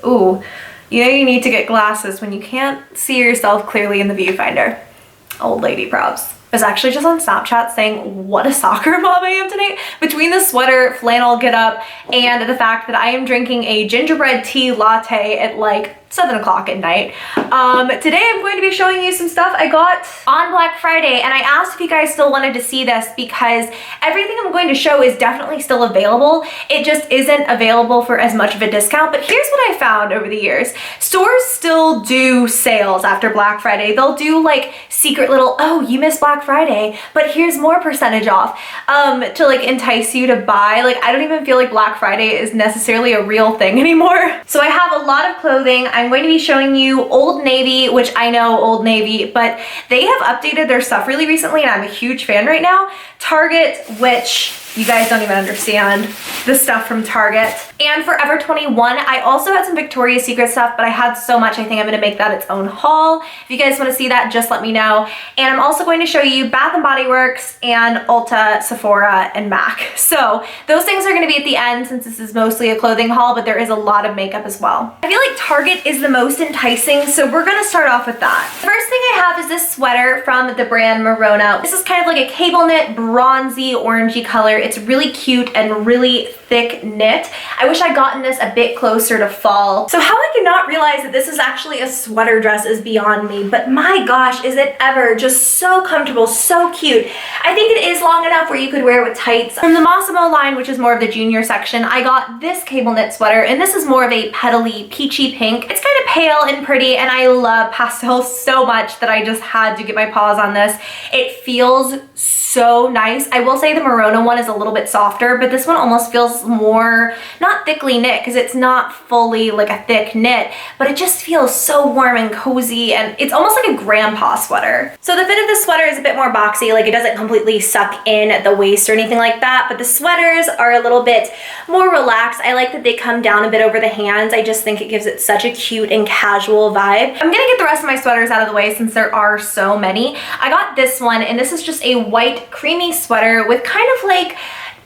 Ooh, you know you need to get glasses when you can't see yourself clearly in the viewfinder. Old lady props. I was actually just on Snapchat saying what a soccer mom I am today. Between the sweater, flannel get up, and the fact that I am drinking a gingerbread tea latte at like 7 o'clock at night. Today I'm going to be showing you some stuff I got on Black Friday, and I asked if you guys still wanted to see this because everything I'm going to show is definitely still available. It just isn't available for as much of a discount. But here's what I found over the years. Stores still do sales after Black Friday. They'll do like secret little, oh, you missed Black Friday, but here's more percentage off to like entice you to buy. Like, I don't even feel like Black Friday is necessarily a real thing anymore. So I have a lot of clothing. I'm going to be showing you Old Navy, which I know Old Navy, but they have updated their stuff really recently and I'm a huge fan right now. Target, which you guys don't even understand the stuff from Target. And Forever 21, I also had some Victoria's Secret stuff, but I had so much, I think I'm gonna make that its own haul. If you guys wanna see that, just let me know. And I'm also going to show you Bath & Body Works and Ulta, Sephora, and MAC. So those things are gonna be at the end since this is mostly a clothing haul, but there is a lot of makeup as well. I feel like Target is the most enticing, so we're gonna start off with that. The first thing I have is this sweater from the brand Merona. This is kind of like a cable knit, bronzy, orangey color. It's really cute and really thick knit. I wish I'd gotten this a bit closer to fall. So how I could not realize that this is actually a sweater dress is beyond me, but my gosh, is it ever just so comfortable, so cute. I think it is long enough where you could wear it with tights. From the Mossimo line, which is more of the junior section, I got this cable knit sweater, and this is more of a petally peachy pink. It's kind of pale and pretty, and I love pastels so much that I just had to get my paws on this. It feels so nice. I will say the Merona one is a little bit softer, but this one almost feels more, not thickly knit, because it's not fully like a thick knit, but it just feels so warm and cozy, and it's almost like a grandpa sweater. So the fit of this sweater is a bit more boxy, like it doesn't completely suck in at the waist or anything like that, but the sweaters are a little bit more relaxed. I like that they come down a bit over the hands. I just think it gives it such a cute and casual vibe. I'm gonna get the rest of my sweaters out of the way since there are so many. I got this one, and this is just a white creamy sweater with kind of like,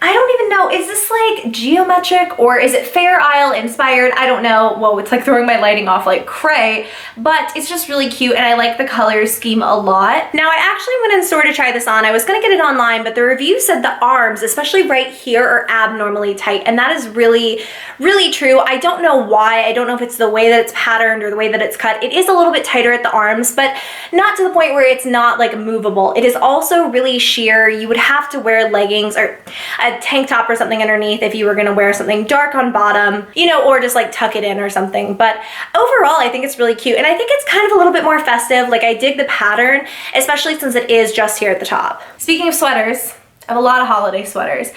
I don't even know, is this like geometric or is it Fair Isle inspired? I don't know. Whoa, it's like throwing my lighting off like cray, but it's just really cute and I like the color scheme a lot. Now I actually went in store to try this on. I was gonna get it online, but the review said the arms, especially right here, are abnormally tight, and that is really, really true. I don't know why. I don't know if it's the way that it's patterned or the way that it's cut. It is a little bit tighter at the arms, but not to the point where it's not like movable. It is also really sheer. You would have to wear leggings or a tank top or something underneath if you were gonna wear something dark on bottom, you know, or just like tuck it in or something. But overall, I think it's really cute, and I think it's kind of a little bit more festive. Like, I dig the pattern, especially since it is just here at the top. Speaking of sweaters, I have a lot of holiday sweaters.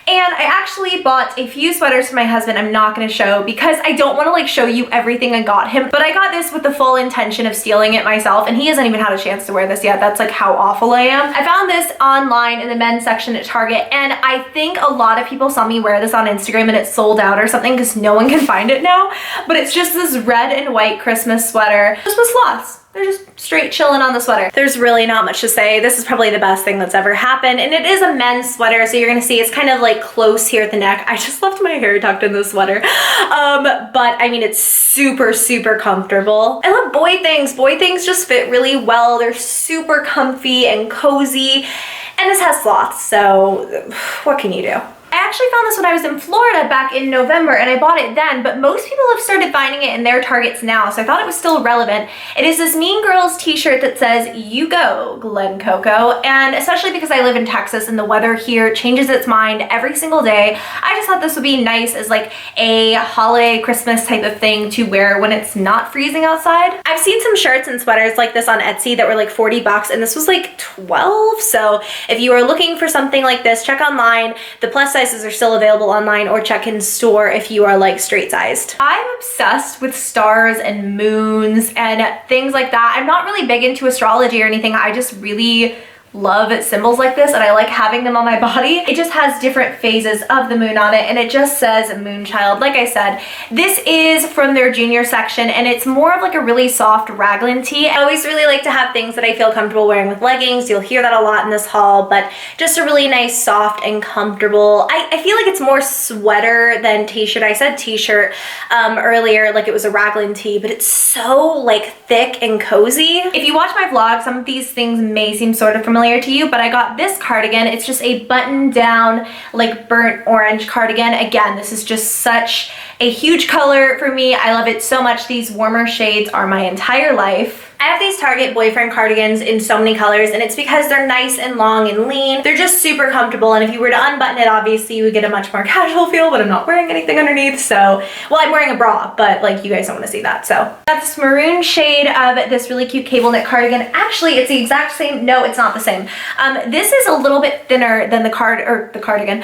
And I actually bought a few sweaters for my husband I'm not going to show because I don't want to like show you everything I got him. But I got this with the full intention of stealing it myself, and he hasn't even had a chance to wear this yet. That's like how awful I am. I found this online in the men's section at Target, and I think a lot of people saw me wear this on Instagram and it sold out or something because no one can find it now. But it's just this red and white Christmas sweater just with sloths. They're just straight chilling on the sweater. There's really not much to say. This is probably the best thing that's ever happened. And it is a men's sweater, so you're gonna see it's kind of like close here at the neck. I just left my hair tucked in this sweater. But I mean, it's super, super comfortable. I love boy things. Boy things just fit really well. They're super comfy and cozy. And this has sloths, so what can you do? I actually found this when I was in Florida back in November, and I bought it then, but most people have started finding it in their Targets now, so I thought it was still relevant. It is this Mean Girls t-shirt that says, "You go, Glen Coco," and especially because I live in Texas and the weather here changes its mind every single day, I just thought this would be nice as like a holiday Christmas type of thing to wear when it's not freezing outside. I've seen some shirts and sweaters like this on Etsy that were like 40 bucks, and this was like 12, so if you are looking for something like this, check online. The plus size sizes are still available online, or check in store if you are like straight sized. I'm obsessed with stars and moons and things like that. I'm not really big into astrology or anything. I just really love symbols like this and I like having them on my body. It just has different phases of the moon on it and it just says Moonchild. Like I said, this is from their junior section and it's more of like a really soft raglan tee. I always really like to have things that I feel comfortable wearing with leggings. You'll hear that a lot in this haul, but just a really nice, soft and comfortable. I feel like it's more sweater than t-shirt. I said t-shirt earlier, like it was a raglan tee, but it's so like thick and cozy. If you watch my vlog, some of these things may seem sort of familiar to you, but I got this cardigan. It's just a button down, like burnt orange cardigan. Again, this is just such a huge color for me. I love it so much. These warmer shades are my entire life. I have these Target boyfriend cardigans in so many colors and it's because they're nice and long and lean. They're just super comfortable and if you were to unbutton it, obviously you would get a much more casual feel, but I'm not wearing anything underneath, so, well, I'm wearing a bra, but like you guys don't want to see that, so. That's this maroon shade of this really cute cable knit cardigan. Actually, it's the exact same. No, it's not the same. This is a little bit thinner than the cardigan.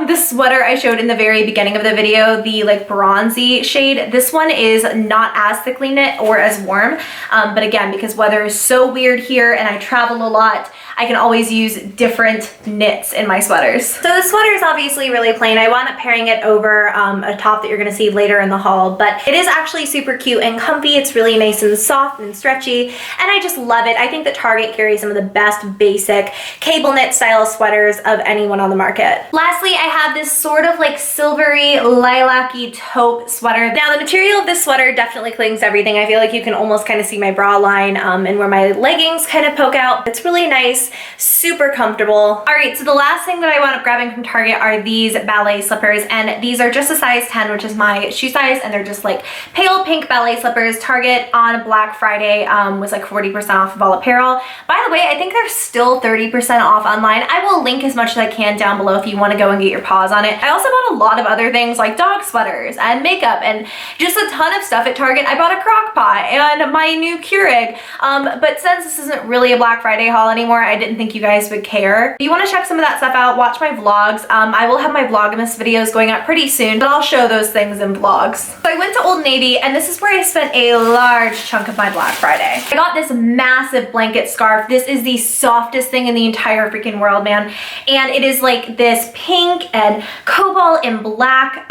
The sweater I showed in the very beginning of the video, the like bronzy shade. This one is not as thickly knit or as warm, but again, because weather is so weird here and I travel a lot, I can always use different knits in my sweaters. So the sweater is obviously really plain. I wound up pairing it over a top that you're gonna see later in the haul, but it is actually super cute and comfy. It's really nice and soft and stretchy, and I just love it. I think that Target carries some of the best basic cable knit style sweaters of anyone on the market. Lastly, I have this sort of like silvery lilac-y taupe sweater. Now the material of this sweater definitely clings to everything. I feel like you can almost kind of see my bra line and where my leggings kind of poke out. It's really nice, super comfortable. All right, so the last thing that I wound up grabbing from Target are these ballet slippers, and these are just a size 10, which is my shoe size, and they're just like pale pink ballet slippers. Target on Black Friday was like 40% off of all apparel. By the way, I think they're still 30% off online. I will link as much as I can down below if you want to go and get your paws on it. I also bought a lot of other things like dog sweaters and makeup and just a ton of stuff at Target. I bought a crock pot and my new Keurig, but since this isn't really a Black Friday haul anymore, I didn't think you guys would care. If you want to check some of that stuff out, watch my vlogs. I will have my Vlogmas videos going up pretty soon, but I'll show those things in vlogs. So I went to Old Navy, and this is where I spent a large chunk of my Black Friday. I got this massive blanket scarf. This is the softest thing in the entire freaking world, man. And it is like this pink and cobalt and black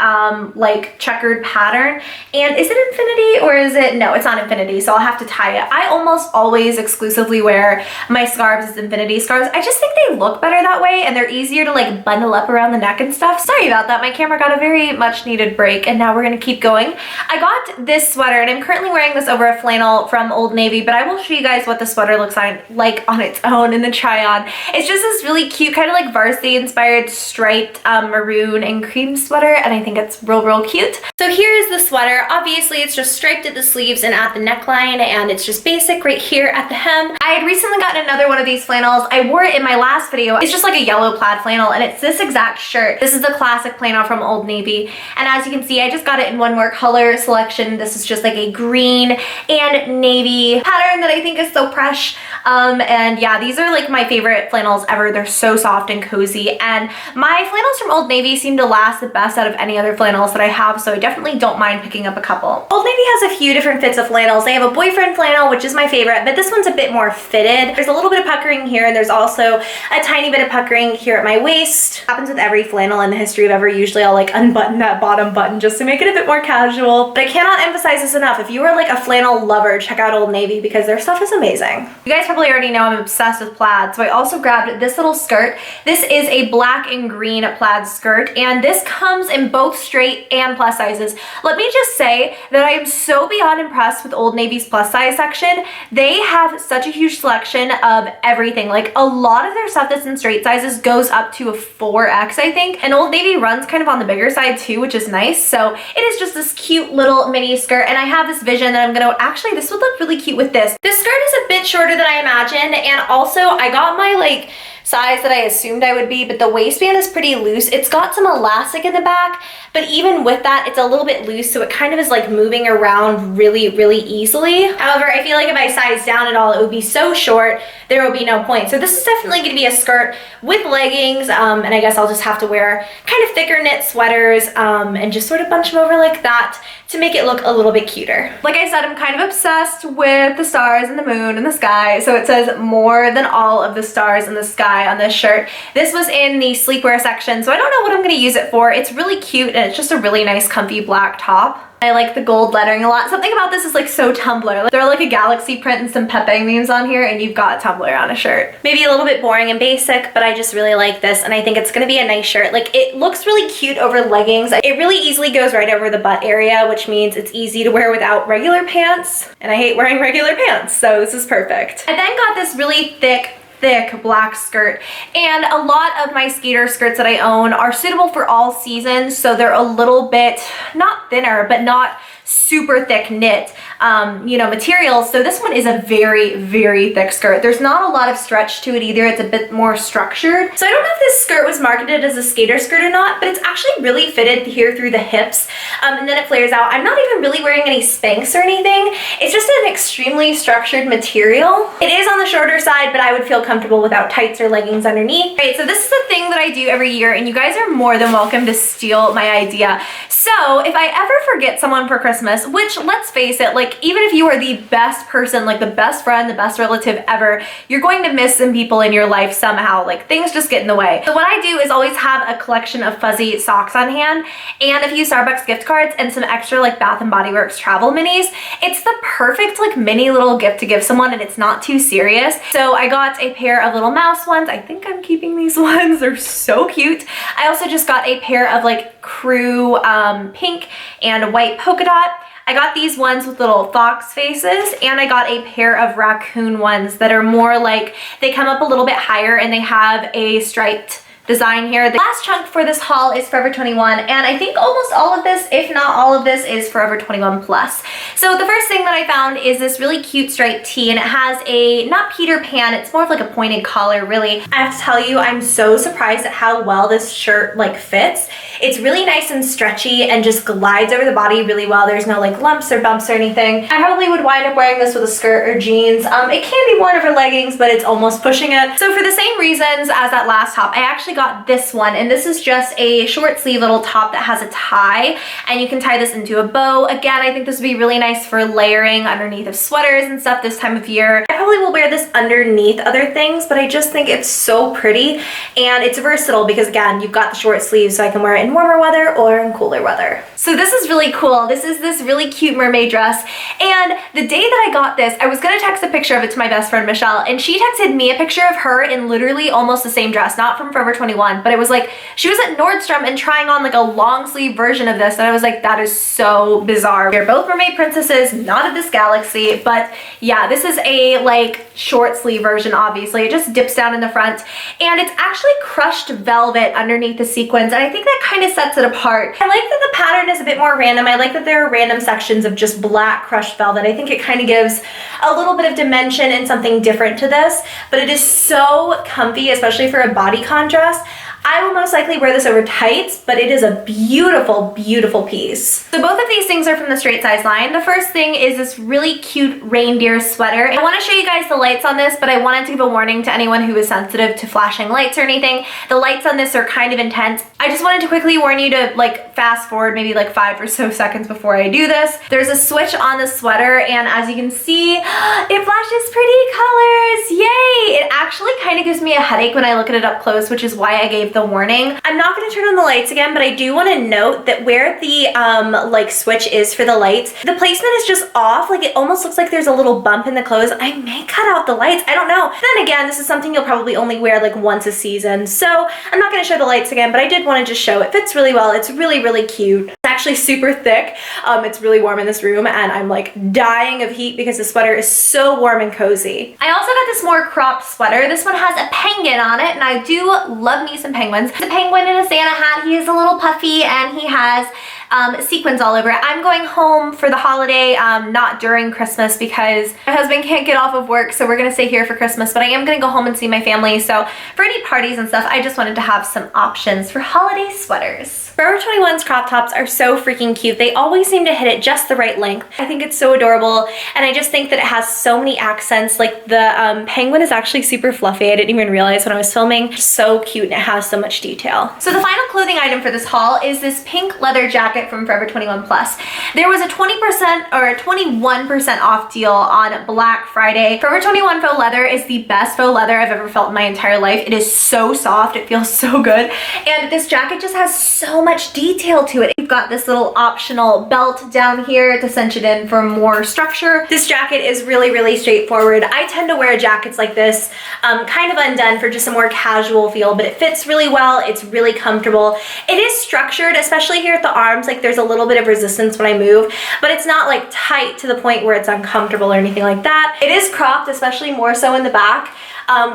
like checkered pattern. And is it infinity or is it, no, it's not infinity, so I'll have to tie it. I almost always exclusively wear my scarves as infinity scarves. I just think they look better that way and they're easier to like bundle up around the neck and stuff. Sorry about that, my camera got a very much needed break and now we're gonna keep going. I got this sweater and I'm currently wearing this over a flannel from Old Navy, but I will show you guys what the sweater looks like on its own in the try on. It's just this really cute kind of like varsity inspired striped maroon and cream sweater, and I think it's real cute. So here is the sweater. Obviously it's just striped at the sleeves and at the neckline, and it's just basic right here at the hem. I had recently gotten another one of these flannels. I wore it in my last video. It's just like a yellow plaid flannel and it's this exact shirt. This is the classic flannel from Old Navy, and as you can see, I just got it in one more color selection. This is just like a green and navy pattern that I think is so fresh. And yeah, these are like my favorite flannels ever. They're so soft and cozy, and my flannels from Old Navy seem to last the best out of any other flannels that I have, so I definitely don't mind picking up a couple. Old Navy has a few different fits of flannels. They have a boyfriend flannel, which is my favorite, but this one's a bit more fitted. There's a little bit of puckering here, and there's also a tiny bit of puckering here at my waist. Happens with every flannel in the history of ever. Usually I'll like unbutton that bottom button just to make it a bit more casual, but I cannot emphasize this enough. If you are like a flannel lover, check out Old Navy because their stuff is amazing. You guys probably already know I'm obsessed with plaid, so I also grabbed this little skirt. This is a black and green plaid skirt, and this comes in both straight and plus sizes. Let me just say that I am so beyond impressed with Old Navy's plus size section. They have such a huge selection of everything. Like a lot of their stuff that's in straight sizes goes up to a 4X, I think, and Old Navy runs kind of on the bigger side too, which is nice. So it is just this cute little mini skirt, and I have this vision that I'm gonna, actually this would look really cute with this. This skirt is a bit shorter than I imagined, and also I got my like size that I assumed I would be, but the waistband is pretty loose. It's got some elastic in the back, but even with that, it's a little bit loose, so it kind of is like moving around really, really easily. However, I feel like if I size down at all, it would be so short, there would be no point. So this is definitely gonna be a skirt with leggings, and I guess I'll just have to wear kind of thicker knit sweaters and just sort of bunch them over like that to make it look a little bit cuter. Like I said, I'm kind of obsessed with the stars and the moon and the sky, so it says more than all of the stars in the sky on this shirt. This was in the sleepwear section, so I don't know what I'm gonna use it for. It's really cute and it's just a really nice comfy black top. I like the gold lettering a lot. Something about this is like so Tumblr. They're like a galaxy print and some Pepe memes on here, and you've got Tumblr on a shirt. Maybe a little bit boring and basic, but I just really like this, and I think it's gonna be a nice shirt. Like, it looks really cute over leggings. It really easily goes right over the butt area, which means it's easy to wear without regular pants, and I hate wearing regular pants, so this is perfect. I then got this really thick black skirt, and a lot of my skater skirts that I own are suitable for all seasons, so they're a little bit not thinner but not super thick knit you know, materials. So this one is a very, very thick skirt. There's not a lot of stretch to it either. It's a bit more structured. So I don't know if this skirt was marketed as a skater skirt or not, but it's actually really fitted here through the hips, and then it flares out. I'm not even really wearing any Spanx or anything. It's just an extremely structured material. It is on the shorter side, but I would feel comfortable without tights or leggings underneath. Right, so this is the thing that I do every year, and you guys are more than welcome to steal my idea. So if I ever forget someone for Christmas, which, let's face it, like, even if you are the best person, like the best friend, the best relative ever, you're going to miss some people in your life somehow. Like, things just get in the way. So what I do is always have a collection of fuzzy socks on hand and a few Starbucks gift cards and some extra like Bath & Body Works travel minis. It's the perfect like mini little gift to give someone, and it's not too serious. So I got a pair of little mouse ones. I think I'm keeping these ones. They're so cute. I also just got a pair of like crew pink and white polka dot. I got these ones with little fox faces, and I got a pair of raccoon ones that are more like, they come up a little bit higher and they have a striped design here. The last chunk for this haul is Forever 21, and I think almost all of this, if not all of this, is Forever 21 plus. So the first thing that I found is this really cute striped tee, and it has a, not Peter Pan, it's more of like a pointed collar, really. I have to tell you, I'm so surprised at how well this shirt like fits. It's really nice and stretchy and just glides over the body really well. There's no like lumps or bumps or anything. I probably would wind up wearing this with a skirt or jeans. It can be worn over leggings, but it's almost pushing it. So for the same reasons as that last top, I actually got this one, and this is just a short sleeve little top that has a tie, and you can tie this into a bow. Again, I think this would be really nice for layering underneath of sweaters and stuff this time of year. I probably will wear this underneath other things, but I just think it's so pretty, and it's versatile because, again, you've got the short sleeves, so I can wear it in warmer weather or in cooler weather. So this is really cool. This is this really cute mermaid dress, and the day that I got this, I was gonna text a picture of it to my best friend Michelle, and she texted me a picture of her in literally almost the same dress, not from Forever 21, but it was like, she was at Nordstrom and trying on like a long sleeve version of this, and I was like, that is so bizarre. We're both mermaid princesses, not of this galaxy, but yeah, this is a like short sleeve version, obviously. It just dips down in the front, and it's actually crushed velvet underneath the sequins, and I think that kind of sets it apart. I like that the pattern is a bit more random. I like that there are random sections of just black crushed velvet. I think it kind of gives a little bit of dimension and something different to this, but it is so comfy, especially for a bodycon dress. I will most likely wear this over tights, but it is a beautiful, beautiful piece. So both of these things are from the Straight Size line. The first thing is this really cute reindeer sweater. I want to show you guys the lights on this, but I wanted to give a warning to anyone who is sensitive to flashing lights or anything. The lights on this are kind of intense. I just wanted to quickly warn you to like fast forward maybe like 5 or so seconds before I do this. There's a switch on the sweater, and as you can see, it flashes pretty colors. Yay! It actually kind of gives me a headache when I look at it up close, which is why I gave the warning. I'm not going to turn on the lights again, but I do want to note that where the like switch is for the lights, the placement is just off. Like, it almost looks like there's a little bump in the clothes. I may cut out the lights, I don't know. Then again, this is something you'll probably only wear like once a season, so I'm not going to show the lights again, but I did want to just show it fits really well. It's really, really cute. It's actually super thick. It's really warm in this room and I'm like dying of heat because the sweater is so warm and cozy. I also got this more cropped sweater. This one has a penguin on it and I do love me some penguins. The penguin in a Santa hat. He is a little puffy and he has sequins all over it. I'm going home for the holiday, not during Christmas because my husband can't get off of work, so we're gonna stay here for Christmas, but I am gonna go home and see my family. So for any parties and stuff, I just wanted to have some options for holiday sweaters. Forever 21's crop tops are so freaking cute. They always seem to hit it just the right length. I think it's so adorable, and I just think that it has so many accents. Like the penguin is actually super fluffy. I didn't even realize when I was filming. Just so cute, and it has so much detail. So the final clothing item for this haul is this pink leather jacket from Forever 21 Plus. There was a 20% or a 21% off deal on Black Friday. Forever 21 faux leather is the best faux leather I've ever felt in my entire life. It is so soft. It feels so good. And this jacket just has so much detail to it. You've got this little optional belt down here to cinch it in for more structure. This jacket is really, really straightforward. I tend to wear jackets like this kind of undone for just a more casual feel, but it fits really well. It's really comfortable. It is structured, especially here at the arms. Like there's a little bit of resistance when I move, but it's not like tight to the point where it's uncomfortable or anything like that. It is cropped, especially more so in the back,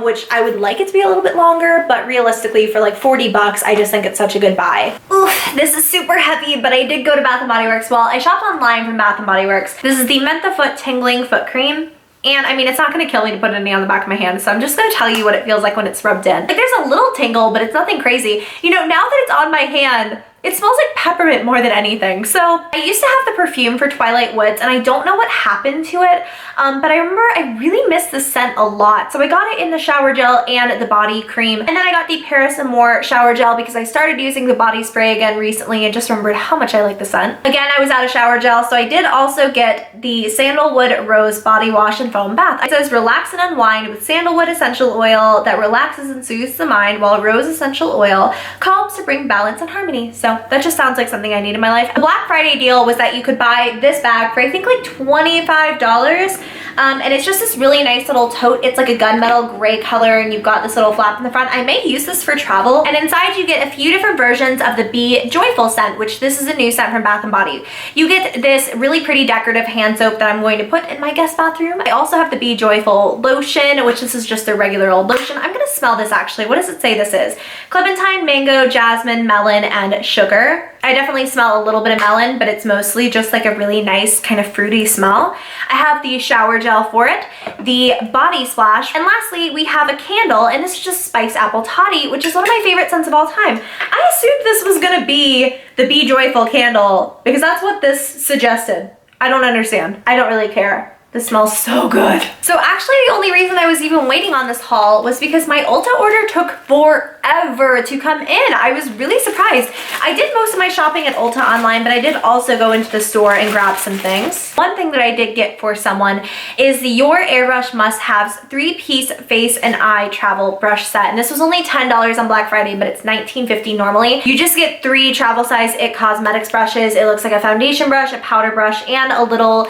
which I would like it to be a little bit longer, but realistically for like 40 bucks, I just think it's such a good buy. Oof, this is super heavy, but I did go to Bath & Body Works. Well, I shopped online from Bath & Body Works. This is the Mentha Foot Tingling Foot Cream. And I mean, it's not gonna kill me to put any on the back of my hand, so I'm just gonna tell you what it feels like when it's rubbed in. Like there's a little tingle, but it's nothing crazy. You know, now that it's on my hand, it smells like peppermint more than anything. So I used to have the perfume for Twilight Woods and I don't know what happened to it, but I remember I really missed the scent a lot. So I got it in the shower gel and the body cream. And then I got the Paris Amour shower gel because I started using the body spray again recently and just remembered how much I like the scent. Again, I was out of shower gel, so I did also get the Sandalwood Rose Body Wash and Foam Bath. It says relax and unwind with sandalwood essential oil that relaxes and soothes the mind, while rose essential oil calms to bring balance and harmony. So that just sounds like something I need in my life. The Black Friday deal was that you could buy this bag for I think like $25. And it's just this really nice little tote. It's like a gunmetal gray color and you've got this little flap in the front. I may use this for travel. And inside you get a few different versions of the Be Joyful scent, which this is a new scent from Bath & Body. You get this really pretty decorative hand soap that I'm going to put in my guest bathroom. I also have the Be Joyful lotion, which this is just a regular old lotion. I'm gonna smell this actually. What does it say this is? Clementine, mango, jasmine, melon, and sugar. I definitely smell a little bit of melon, but it's mostly just like a really nice kind of fruity smell. I have the shower gel for it, the body splash, and lastly we have a candle, and this is just Spice Apple Toddy, which is one of my favorite scents of all time. I assumed this was gonna be the Be Joyful candle because that's what this suggested. I don't understand. I don't really care. This smells so good. So actually the only reason I was even waiting on this haul was because my Ulta order took forever to come in. I was really surprised. I did most of my shopping at Ulta online, but I did also go into the store and grab some things. One thing that I did get for someone is the Your Airbrush Must-Haves 3-piece face and eye travel brush set. And this was only $10 on Black Friday, but it's $19.50 normally. You just get 3 travel size IT Cosmetics brushes. It looks like a foundation brush, a powder brush, and a little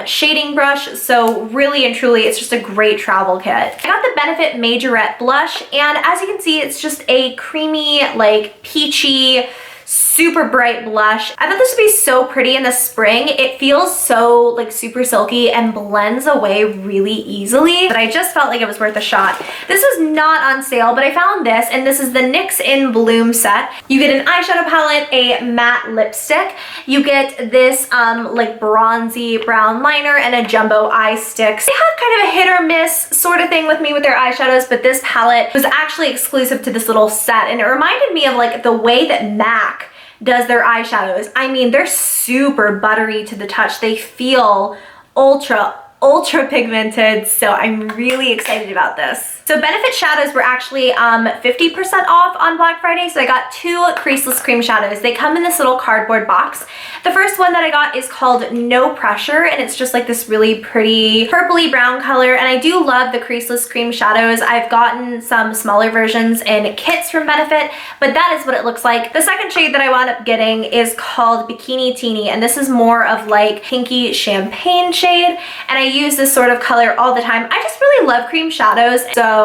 shading brush. So really and truly, it's just a great travel kit. I got the Benefit Majorette blush, and as you can see, it's just a creamy, like peachy, super bright blush. I thought this would be so pretty in the spring. It feels so like super silky and blends away really easily, but I just felt like it was worth a shot. This was not on sale, but I found this, and this is the NYX in Bloom set. You get an eyeshadow palette, a matte lipstick. You get this like bronzy brown liner and a jumbo eye sticks. They had kind of a hit or miss sort of thing with me with their eyeshadows, but this palette was actually exclusive to this little set, and it reminded me of like the way that MAC does their eyeshadows. I mean, they're super buttery to the touch. They feel ultra pigmented, so I'm really excited about this. So Benefit shadows were actually 50% off on Black Friday, so I got 2 creaseless cream shadows. They come in this little cardboard box. The first one that I got is called No Pressure, and it's just like this really pretty purpley brown color, and I do love the creaseless cream shadows. I've gotten some smaller versions in kits from Benefit, but that is what it looks like. The second shade that I wound up getting is called Bikini Teeny, and this is more of like pinky champagne shade, and I use this sort of color all the time. I just really love cream shadows, so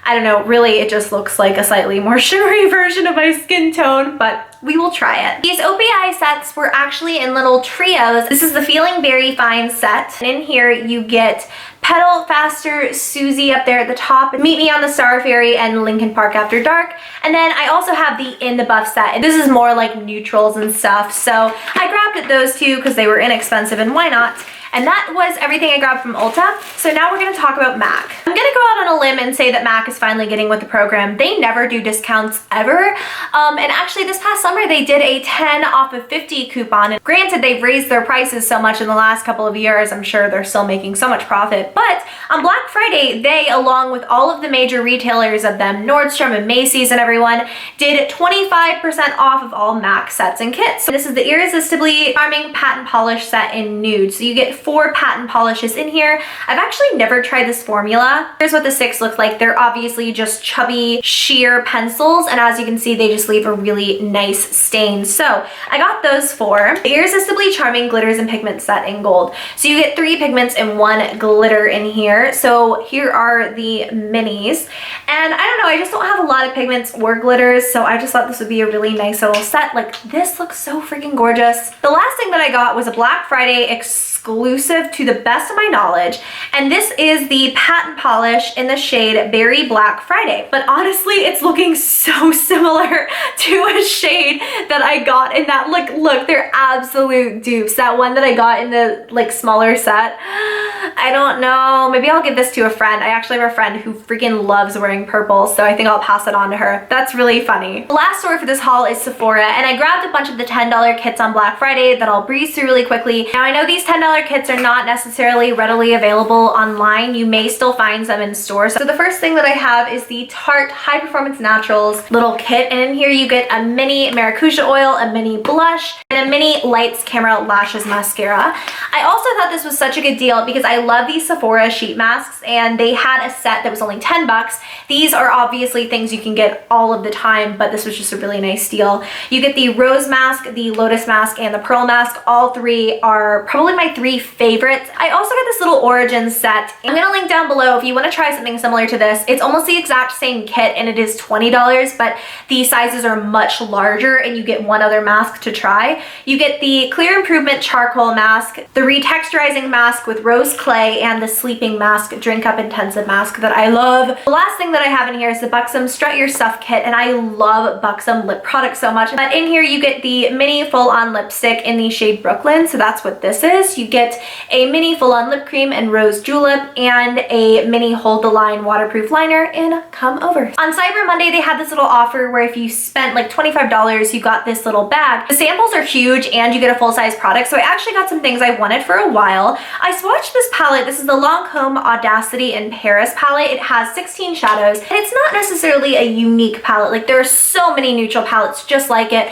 I don't know, really it just looks like a slightly more shimmery version of my skin tone, but we will try it. These OPI sets were actually in little trios. This is the Feeling Very Fine set. And in here you get Pedal Faster, Susie up there at the top, Meet Me on the Star Ferry, and Lincoln Park After Dark. And then I also have the In the Buff set. And this is more like neutrals and stuff. So I grabbed at those two because they were inexpensive, and why not? And that was everything I grabbed from Ulta. So now we're gonna talk about MAC. I'm gonna go out on a limb and say that MAC is finally getting with the program. They never do discounts ever. And actually this past summer they did a 10 off of 50 coupon. And granted, they've raised their prices so much in the last couple of years, I'm sure they're still making so much profit. But on Black Friday, they, along with all of the major retailers of them, Nordstrom and Macy's and everyone, did 25% off of all MAC sets and kits. So this is the Irresistibly Charming Patent Polish set in nude. So you get 4 patent polishes in here. I've actually never tried this formula. Here's what the 6 look like. They're obviously just chubby sheer pencils, and as you can see, they just leave a really nice stain. So I got those 4. The Irresistibly Charming Glitters and Pigment set in gold. So you get 3 pigments and 1 glitter in here. So here are the minis. And I don't know, I just don't have a lot of pigments or glitters, so I just thought this would be a really nice little set. Like, this looks so freaking gorgeous. The last thing that I got was a Black Friday exclusive to the best of my knowledge, and this is the Patent Polish in the shade Berry Black Friday. But honestly, it's looking so similar to a shade that I got in that, look, they're absolute dupes. That one that I got in the like smaller set, I don't know, maybe I'll give this to a friend. I actually have a friend who freaking loves wearing purple, so I think I'll pass it on to her. That's really funny. The last store for this haul is Sephora, and I grabbed a bunch of the $10 kits on Black Friday that I'll breeze through really quickly. Now I know these $10 kits are not necessarily readily available online. You may still find them in stores. So the first thing that I have is the Tarte High Performance Naturals little kit, and in here you get a mini maracuja oil, a mini blush, and a mini Lights Camera Lashes mascara. I also thought this was such a good deal because I love these Sephora sheet masks, and they had a set that was only 10 bucks. These are obviously things you can get all of the time, but this was just a really nice deal. You get the Rose mask, the Lotus mask, and the Pearl mask. All 3 are probably my 3 favorites. I also got this little Origins set. I'm gonna link down below if you want to try something similar to this. It's almost the exact same kit, and it is $20, but the sizes are much larger, and you get 1 other mask to try. You get the Clear Improvement Charcoal mask, the Retexturizing mask with Rose Clay, and the Sleeping Mask Drink Up Intensive mask that I love. The last thing that I have in here is the Buxom Strut Your Stuff kit, and I love Buxom lip products so much. But in here you get the mini full-on lipstick in the shade Brooklyn, so that's what this is. You get a mini full-on lip cream in Rose Julep, and a mini Hold the Line waterproof liner in Come Over. On Cyber Monday, they had this little offer where if you spent like $25, you got this little bag. The samples are huge, and you get a full-size product, so I actually got some things I wanted for a while. I swatched this palette. This is the Lancome Audacity in Paris palette. It has 16 shadows, and it's not necessarily a unique palette. Like, there are so many neutral palettes just like it,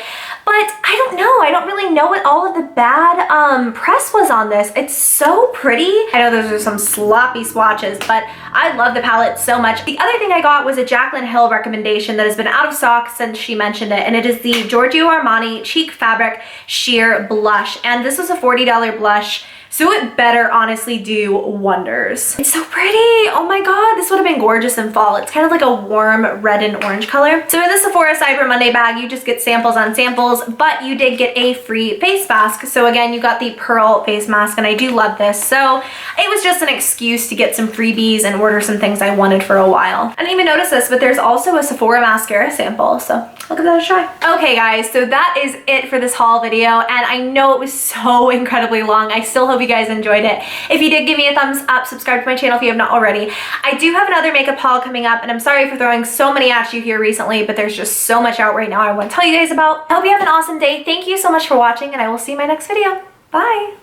but I don't know. I don't really know what all of the bad press was on this. It's so pretty. I know those are some sloppy swatches, but I love the palette so much. The other thing I got was a Jaclyn Hill recommendation that has been out of stock since she mentioned it, and it is the Giorgio Armani Cheek Fabric Sheer Blush, and this was a $40 blush. So it better honestly do wonders. It's so pretty. Oh my god, this would have been gorgeous in fall. It's kind of like a warm red and orange color. So in the Sephora Cyber Monday bag, you just get samples on samples, but you did get a free face mask. So again, you got the Pearl face mask, and I do love this. So it was just an excuse to get some freebies and order some things I wanted for a while. I didn't even notice this, but there's also a Sephora mascara sample, so I'll give that a try. Okay guys, so that is it for this haul video, and I know it was so incredibly long. I still hope you guys enjoyed it. If you did, give me a thumbs up, subscribe to my channel if you have not already. I do have another makeup haul coming up, and I'm sorry for throwing so many at you here recently, but there's just so much out right now I want to tell you guys about. I hope you have an awesome day. Thank you so much for watching, and I will see you in my next video. Bye!